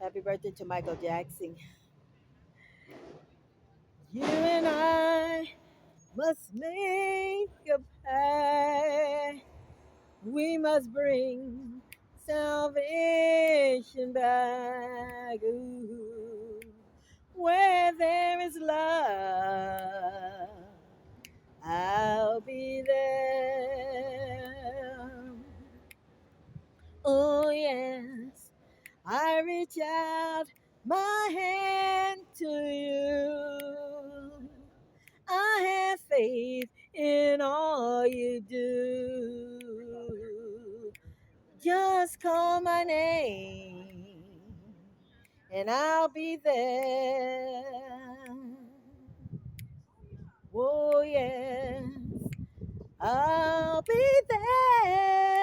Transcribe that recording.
Happy birthday to Michael Jackson. You and I must make a pact. We must bring salvation back. Ooh. Where there is love, I'll be there. Oh, yes, I reach out my hand to you. I have faith in all you do. Just call my name and I'll be there. Oh, yes, I'll be there.